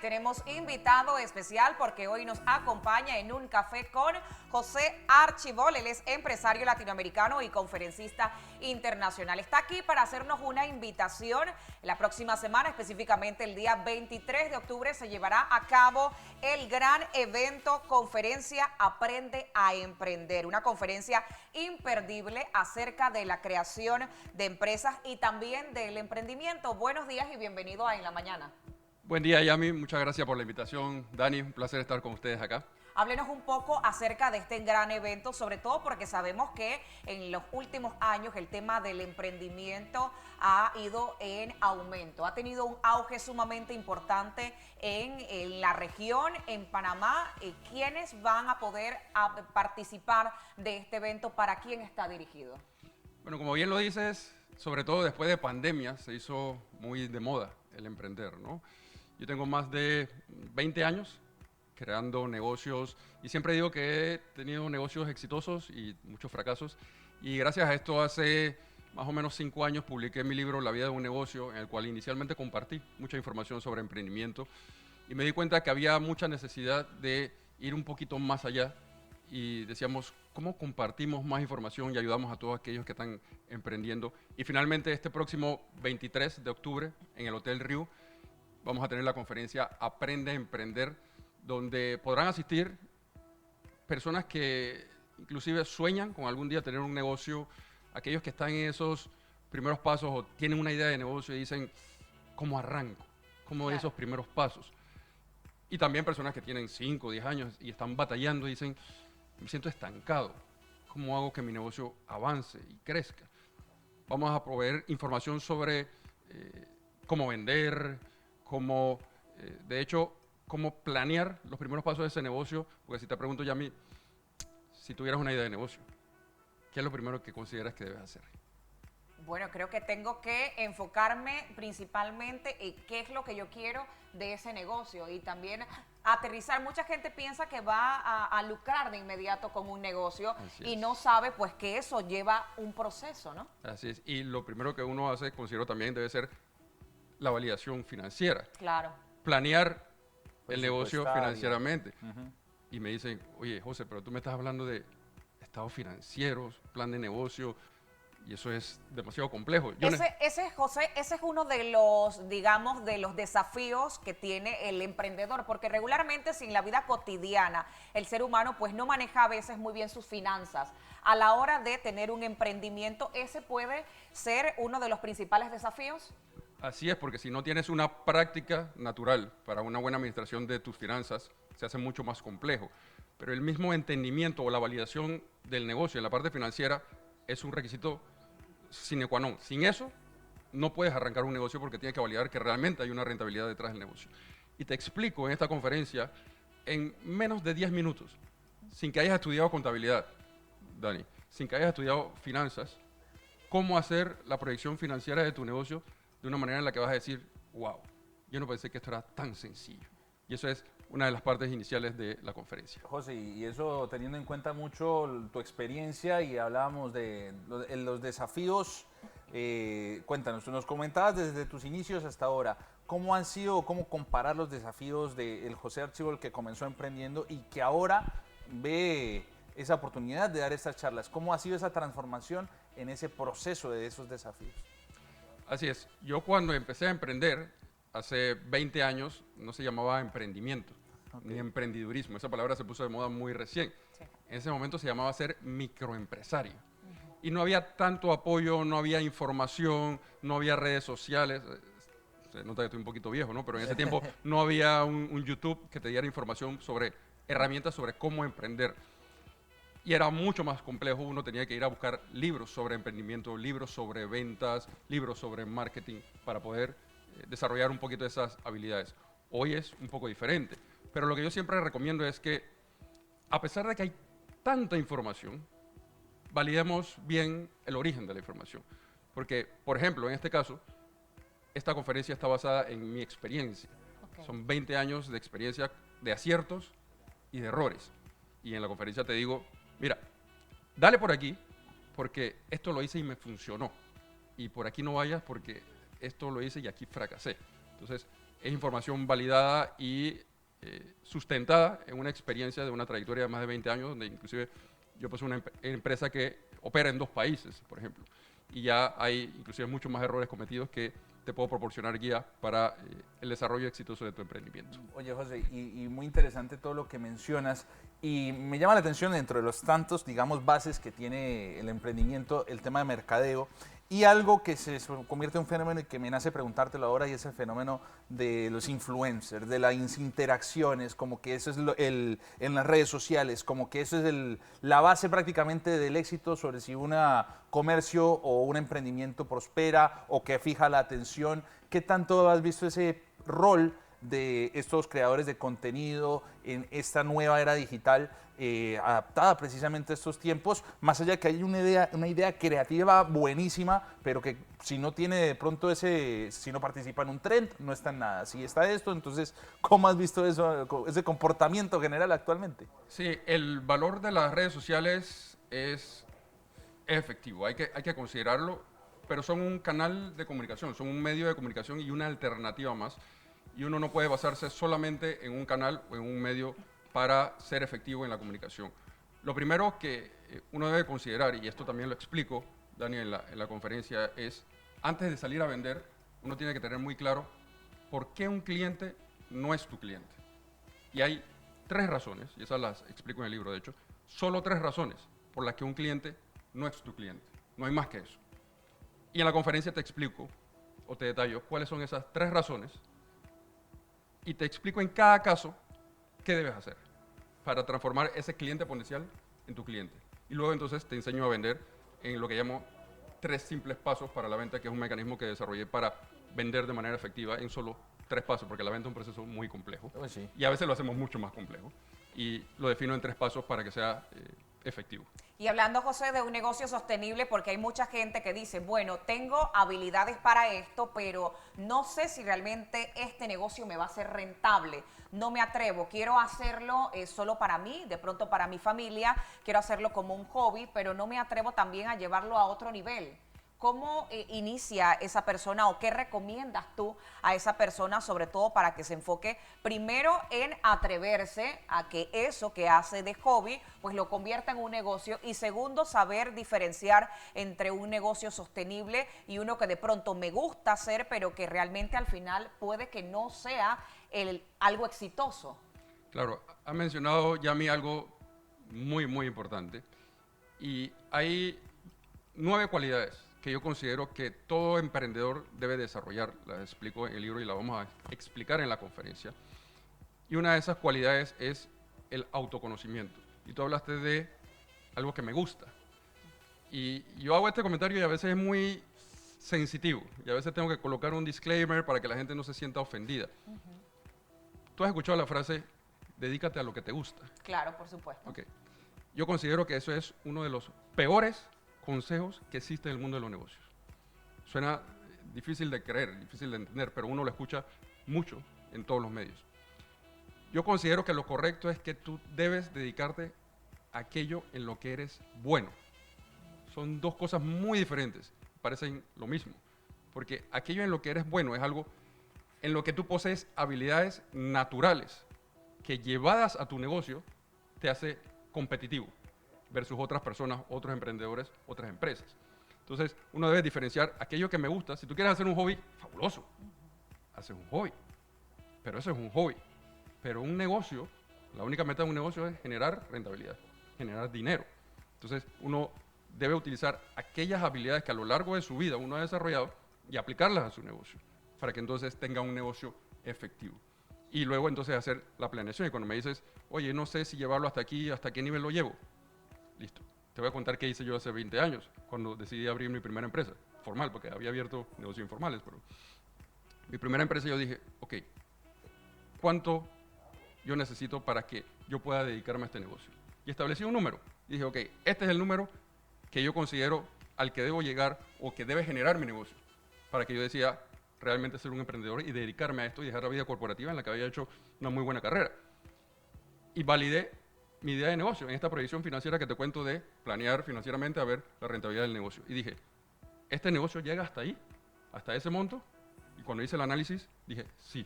tenemos invitado especial porque hoy nos acompaña en un café con José Archibol. Él es empresario latinoamericano y conferencista internacional. Está aquí para hacernos una invitación. La próxima semana, específicamente el día 23 de octubre, se llevará a cabo el gran evento Conferencia Aprende a Emprender. Una conferencia imperdible acerca de la creación de empresas y también del emprendimiento. Buenos días y bienvenido a En la Mañana. Buen día, Yami. Muchas gracias por la invitación. Dani, un placer estar con ustedes acá. Háblenos un poco acerca de este gran evento, sobre todo porque sabemos que en los últimos años el tema del emprendimiento ha ido en aumento. Ha tenido un auge sumamente importante en la región, en Panamá. ¿Quiénes van a poder participar de este evento? ¿Para quién está dirigido? Bueno, como bien lo dices, sobre todo después de pandemia se hizo muy de moda el emprender, ¿no? Yo tengo más de 20 años creando negocios y siempre digo que he tenido negocios exitosos y muchos fracasos, y gracias a esto hace más o menos 5 años publiqué mi libro La vida de un negocio, en el cual inicialmente compartí mucha información sobre emprendimiento y me di cuenta que había mucha necesidad de ir un poquito más allá, y decíamos, ¿cómo compartimos más información y ayudamos a todos aquellos que están emprendiendo? Y finalmente este próximo 23 de octubre en el Hotel Riu vamos a tener la conferencia Aprende a Emprender, donde podrán asistir personas que inclusive sueñan con algún día tener un negocio, aquellos que están en esos primeros pasos o tienen una idea de negocio y dicen, ¿cómo arranco? ¿Cómo doy esos primeros pasos? Y también personas que tienen 5 o 10 años y están batallando y dicen, me siento estancado, ¿cómo hago que mi negocio avance y crezca? Vamos a proveer información sobre cómo vender, cómo, de hecho, cómo planear los primeros pasos de ese negocio, porque si te pregunto, Yami, si tuvieras una idea de negocio, ¿qué es lo primero que consideras que debes hacer? Bueno, creo que tengo que enfocarme principalmente en qué es lo que yo quiero de ese negocio y también aterrizar. Mucha gente piensa que va a lucrar de inmediato con un negocio y no sabe pues que eso lleva un proceso, ¿no? Así es, y lo primero que uno hace, considero también, debe ser la validación financiera. Claro. Planear el negocio financieramente. Y me dicen, oye, José, pero tú me estás hablando de estados financieros, plan de negocio, y eso es demasiado complejo. José, ese es uno de los, digamos, de los desafíos que tiene el emprendedor, porque regularmente sin la vida cotidiana, el ser humano pues no maneja a veces muy bien sus finanzas. A la hora de tener un emprendimiento, ese puede ser uno de los principales desafíos. Así es, porque si no tienes una práctica natural para una buena administración de tus finanzas, se hace mucho más complejo. Pero el mismo entendimiento o la validación del negocio en la parte financiera es un requisito sine qua non. Sin eso, no puedes arrancar un negocio porque tienes que validar que realmente hay una rentabilidad detrás del negocio. Y te explico en esta conferencia, en menos de 10 minutos, sin que hayas estudiado contabilidad, Dani, sin que hayas estudiado finanzas, cómo hacer la proyección financiera de tu negocio de una manera en la que vas a decir, wow, yo no pensé que esto era tan sencillo. Y eso es una de las partes iniciales de la conferencia. José, y eso teniendo en cuenta mucho tu experiencia y hablábamos de los desafíos, cuéntanos, tú nos comentabas desde tus inicios hasta ahora, ¿cómo han sido, cómo comparar los desafíos del José Archibol que comenzó emprendiendo y que ahora ve esa oportunidad de dar estas charlas? ¿Cómo ha sido esa transformación en ese proceso de esos desafíos? Así es, yo cuando empecé a emprender, hace 20 años, no se llamaba emprendimiento, ni emprendidurismo, esa palabra se puso de moda muy recién. Sí. En ese momento se llamaba ser microempresario. Y no había tanto apoyo, no había información, no había redes sociales. Se nota que estoy un poquito viejo, ¿no? Pero en ese tiempo no había un YouTube que te diera información sobre herramientas sobre cómo emprender. Y era mucho más complejo, uno tenía que ir a buscar libros sobre emprendimiento, libros sobre ventas, libros sobre marketing para poder desarrollar un poquito de esas habilidades. Hoy es un poco diferente, pero lo que yo siempre recomiendo es que, a pesar de que hay tanta información, validemos bien el origen de la información. Porque, por ejemplo, en este caso, esta conferencia está basada en mi experiencia. Son 20 años de experiencia de aciertos y de errores. Y en la conferencia te digo, mira, dale por aquí, porque esto lo hice y me funcionó. Y por aquí no vayas porque esto lo hice y aquí fracasé. Entonces, es información validada y sustentada en una experiencia de una trayectoria de más de 20 años, donde inclusive yo poseo una empresa que opera en 2 países, por ejemplo, y ya hay inclusive muchos más errores cometidos que te puedo proporcionar guía para el desarrollo exitoso de tu emprendimiento. Oye, José, y muy interesante todo lo que mencionas. Y me llama la atención dentro de los tantos, digamos, bases que tiene el emprendimiento, el tema de mercadeo. Y algo que se convierte en un fenómeno y que me nace preguntártelo ahora, y es el fenómeno de los influencers, de las interacciones, como que eso es en las redes sociales, como que eso es la base prácticamente del éxito sobre si un comercio o un emprendimiento prospera o que fija la atención. ¿Qué tanto has visto ese rol de estos creadores de contenido en esta nueva era digital adaptada precisamente a estos tiempos, más allá de que hay una idea creativa buenísima, pero que si no tiene de pronto si no participa en un trend, no está en nada. Si está esto, entonces, ¿cómo has visto eso, ese comportamiento general actualmente? Sí, el valor de las redes sociales es efectivo, hay que considerarlo, pero son un canal de comunicación, son un medio de comunicación y una alternativa más. Y uno no puede basarse solamente en un canal o en un medio para ser efectivo en la comunicación. Lo primero que uno debe considerar, y esto también lo explico, Dani, en la conferencia, es antes de salir a vender, uno tiene que tener muy claro por qué un cliente no es tu cliente. Y hay 3 razones, y esas las explico en el libro, de hecho, solo 3 razones por las que un cliente no es tu cliente. No hay más que eso. Y en la conferencia te explico, o te detallo, cuáles son esas 3 razones, y te explico en cada caso qué debes hacer para transformar ese cliente potencial en tu cliente. Y luego entonces te enseño a vender en lo que llamo 3 simples pasos para la venta, que es un mecanismo que desarrollé para vender de manera efectiva en solo 3 pasos, porque la venta es un proceso muy complejo. Oh, sí. Y a veces lo hacemos mucho más complejo. Y lo defino en 3 pasos para que sea efectivo. Y hablando, José, de un negocio sostenible, porque hay mucha gente que dice, bueno, tengo habilidades para esto, pero no sé si realmente este negocio me va a ser rentable. No me atrevo, quiero hacerlo solo para mí, de pronto para mi familia, quiero hacerlo como un hobby, pero no me atrevo también a llevarlo a otro nivel. ¿Cómo inicia esa persona o qué recomiendas tú a esa persona, sobre todo para que se enfoque primero en atreverse a que eso que hace de hobby, pues lo convierta en un negocio, y segundo, saber diferenciar entre un negocio sostenible y uno que de pronto me gusta hacer, pero que realmente al final puede que no sea algo exitoso? Claro, ha mencionado Yami algo muy, muy importante. Y hay 9 cualidades que yo considero que todo emprendedor debe desarrollar. Las explico en el libro y las vamos a explicar en la conferencia. Y una de esas cualidades es el autoconocimiento. Y tú hablaste de algo que me gusta. Y yo hago este comentario y a veces es muy sensitivo. Y a veces tengo que colocar un disclaimer para que la gente no se sienta ofendida. Tú has escuchado la frase, dedícate a lo que te gusta. Claro, por supuesto. Okay. Yo considero que eso es uno de los peores consejos que existe en el mundo de los negocios. Suena difícil de creer, difícil de entender, pero uno lo escucha mucho en todos los medios. Yo considero que lo correcto es que tú debes dedicarte a aquello en lo que eres bueno. Son 2 cosas muy diferentes, parecen lo mismo, porque aquello en lo que eres bueno es algo en lo que tú posees habilidades naturales que llevadas a tu negocio te hace competitivo versus otras personas, otros emprendedores, otras empresas. Entonces, uno debe diferenciar aquello que me gusta. Si tú quieres hacer un hobby, fabuloso, haces un hobby, pero eso es un hobby. Pero un negocio, la única meta de un negocio es generar rentabilidad, generar dinero. Entonces, uno debe utilizar aquellas habilidades que a lo largo de su vida uno ha desarrollado y aplicarlas a su negocio, para que entonces tenga un negocio efectivo. Y luego entonces hacer la planeación. Y cuando me dices, oye, no sé si llevarlo hasta aquí, hasta qué nivel lo llevo, listo. Te voy a contar qué hice yo hace 20 años, cuando decidí abrir mi primera empresa, formal, porque había abierto negocios informales, pero mi primera empresa yo dije, ok, ¿cuánto yo necesito para que yo pueda dedicarme a este negocio? Y establecí un número. Y dije, ok, este es el número que yo considero al que debo llegar o que debe generar mi negocio, para que yo decida realmente ser un emprendedor y dedicarme a esto y dejar la vida corporativa en la que había hecho una muy buena carrera. Y validé mi idea de negocio en esta proyección financiera que te cuento de planear financieramente a ver la rentabilidad del negocio. Y dije, ¿este negocio llega hasta ahí? ¿Hasta ese monto? Y cuando hice el análisis, dije, sí,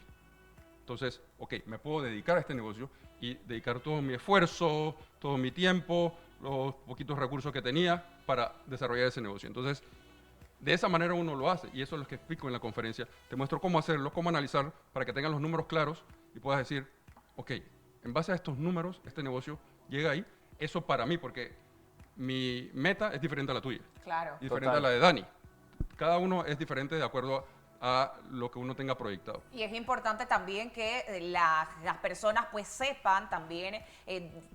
Entonces, ok, me puedo dedicar a este negocio y dedicar todo mi esfuerzo, todo mi tiempo, los poquitos recursos que tenía para desarrollar ese negocio. Entonces, de esa manera uno lo hace y eso es lo que explico en la conferencia. Te muestro cómo hacerlo, cómo analizar para que tengas los números claros y puedas decir, ok, en base a estos números, este negocio llega ahí. Eso para mí, porque mi meta es diferente a la tuya, Claro. diferente a la de Dani. Cada uno es diferente de acuerdo a lo que uno tenga proyectado. Y es importante también que las personas pues sepan también,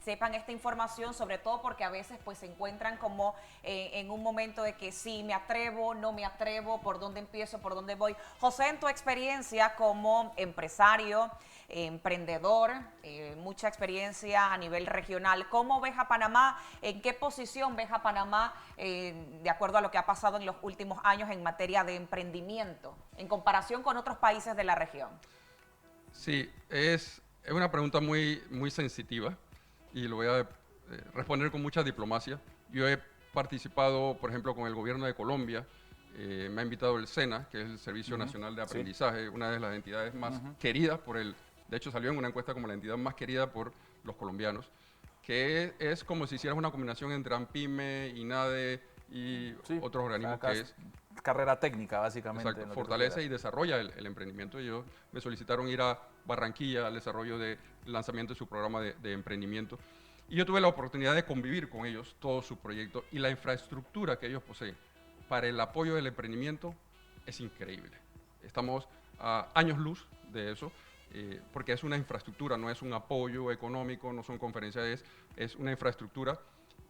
sepan esta información, sobre todo porque a veces pues se encuentran como en un momento de que sí, me atrevo, no me atrevo, por dónde empiezo, por dónde voy. José, en tu experiencia como empresario, emprendedor, mucha experiencia a nivel regional, ¿cómo ves a Panamá? ¿En qué posición ves a Panamá de acuerdo a lo que ha pasado en los últimos años en materia de emprendimiento, en comparación con otros países de la región? Sí, es una pregunta muy, muy sensitiva y lo voy a responder con mucha diplomacia. Yo he participado, por ejemplo, con el gobierno de Colombia, me ha invitado el SENA, que es el Servicio Nacional de Aprendizaje, una de las entidades más queridas por de hecho salió en una encuesta como la entidad más querida por los colombianos, que es como si hicieras una combinación entre ANPYME, INADE y otros organismos que es carrera técnica, básicamente. exacto, fortalece y desarrolla el emprendimiento. Ellos me solicitaron ir a Barranquilla al desarrollo del lanzamiento de su programa de emprendimiento. Y yo tuve la oportunidad de convivir con ellos, todo su proyecto y la infraestructura que ellos poseen para el apoyo del emprendimiento es increíble. Estamos a años luz de eso, porque es una infraestructura, no es un apoyo económico, no son conferencias, es una infraestructura.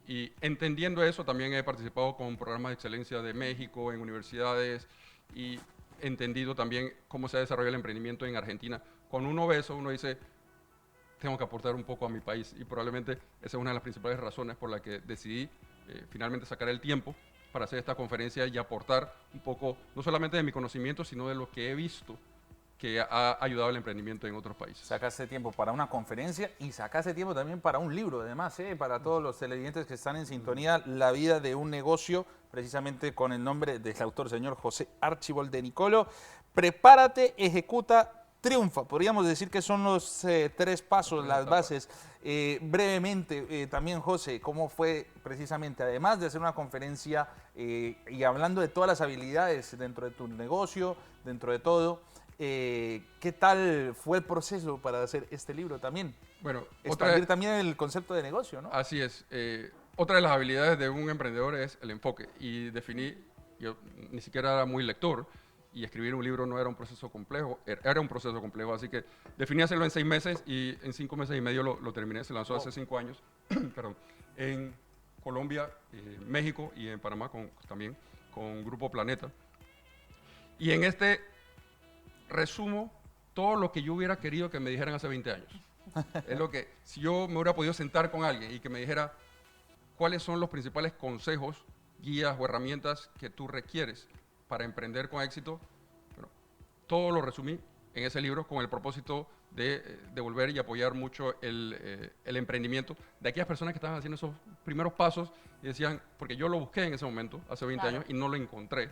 Y entendiendo eso, también he participado con programas de excelencia de México, en universidades, y he entendido también cómo se ha desarrollado el emprendimiento en Argentina. Cuando uno ve eso, uno dice, tengo que aportar un poco a mi país, y probablemente esa es una de las principales razones por la que decidí finalmente sacar el tiempo para hacer esta conferencia y aportar un poco, no solamente de mi conocimiento, sino de lo que he visto que ha ayudado al emprendimiento en otros países. Sacaste tiempo para una conferencia y sacaste tiempo también para un libro, además, para todos los televidentes que están en sintonía, La vida de un negocio, precisamente con el nombre del autor, señor José Archibald de Nicolo. Prepárate, ejecuta, triunfa. Podríamos decir que son los 3 pasos, las bases. Brevemente, también, José, ¿cómo fue precisamente, además de hacer una conferencia y hablando de todas las habilidades dentro de tu negocio, dentro de todo, ¿qué tal fue el proceso para hacer este libro también? Bueno, expandir también el concepto de negocio, ¿no? Así es. Otra de las habilidades de un emprendedor es el enfoque. Y yo ni siquiera era muy lector, y escribir un libro no era un proceso complejo, era un proceso complejo. Así que definí hacerlo en 6 meses y en 5 meses y medio lo terminé. Se lanzó hace 5 años, perdón, en Colombia, México y en Panamá también con Grupo Planeta. Y en este resumo todo lo que yo hubiera querido que me dijeran hace 20 años. Es lo que, si yo me hubiera podido sentar con alguien y que me dijera cuáles son los principales consejos, guías o herramientas que tú requieres para emprender con éxito, bueno, todo lo resumí en ese libro con el propósito de devolver y apoyar mucho el emprendimiento de aquellas personas que estaban haciendo esos primeros pasos y decían, porque yo lo busqué en ese momento, hace 20 años, y no lo encontré.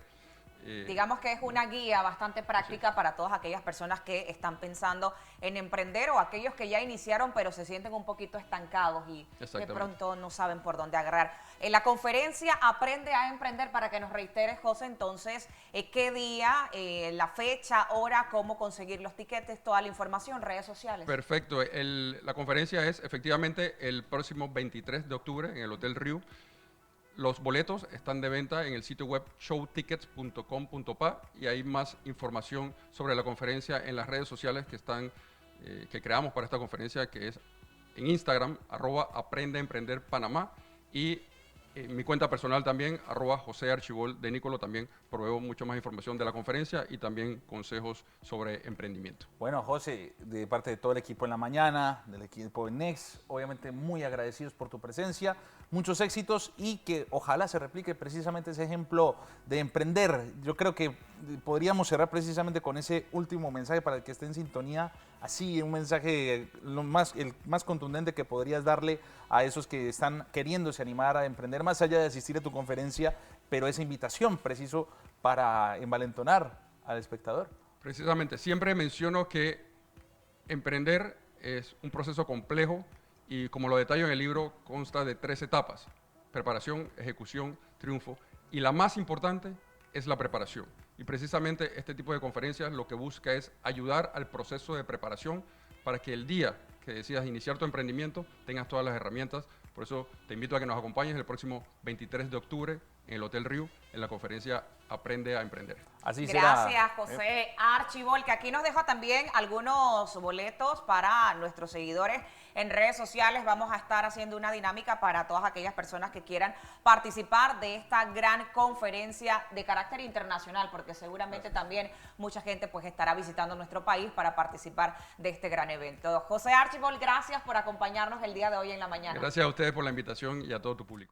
Digamos que es una guía bastante práctica para todas aquellas personas que están pensando en emprender o aquellos que ya iniciaron pero se sienten un poquito estancados y de pronto no saben por dónde agarrar. En la conferencia Aprende a Emprender, para que nos reiteres, José, entonces, ¿qué día, la fecha, hora, cómo conseguir los tiquetes, toda la información, redes sociales? Perfecto. La conferencia es efectivamente el próximo 23 de octubre en el Hotel Riu. Los boletos están de venta en el sitio web showtickets.com.pa y hay más información sobre la conferencia en las redes sociales que creamos para esta conferencia, que es en Instagram, @Aprende a Emprender Panamá, y mi cuenta personal también, @José Archibald de Nicolo, también proveo mucho más información de la conferencia y también consejos sobre emprendimiento. Bueno, José, de parte de todo el equipo en la mañana, del equipo en Next, obviamente muy agradecidos por tu presencia, muchos éxitos y que ojalá se replique precisamente ese ejemplo de emprender. Yo creo que podríamos cerrar precisamente con ese último mensaje para el que esté en sintonía, así un mensaje el más contundente que podrías darle a esos que están queriéndose animar a emprender, más allá de asistir a tu conferencia, pero esa invitación preciso para envalentonar al espectador. Precisamente, siempre menciono que emprender es un proceso complejo y, como lo detallo en el libro, consta de 3 etapas: preparación, ejecución, triunfo. Y la más importante es la preparación. Y precisamente este tipo de conferencias lo que busca es ayudar al proceso de preparación para que el día que decidas iniciar tu emprendimiento tengas todas las herramientas. Por eso te invito a que nos acompañes el próximo 23 de octubre en el Hotel Riu en la conferencia Aprende a Emprender. Así será. Gracias, José Archibald, que aquí nos deja también algunos boletos para nuestros seguidores en redes sociales. Vamos a estar haciendo una dinámica para todas aquellas personas que quieran participar de esta gran conferencia de carácter internacional, porque seguramente también mucha gente pues estará visitando nuestro país para participar de este gran evento. José Archibald, gracias por acompañarnos el día de hoy en la mañana. Gracias a ustedes por la invitación y a todo tu público.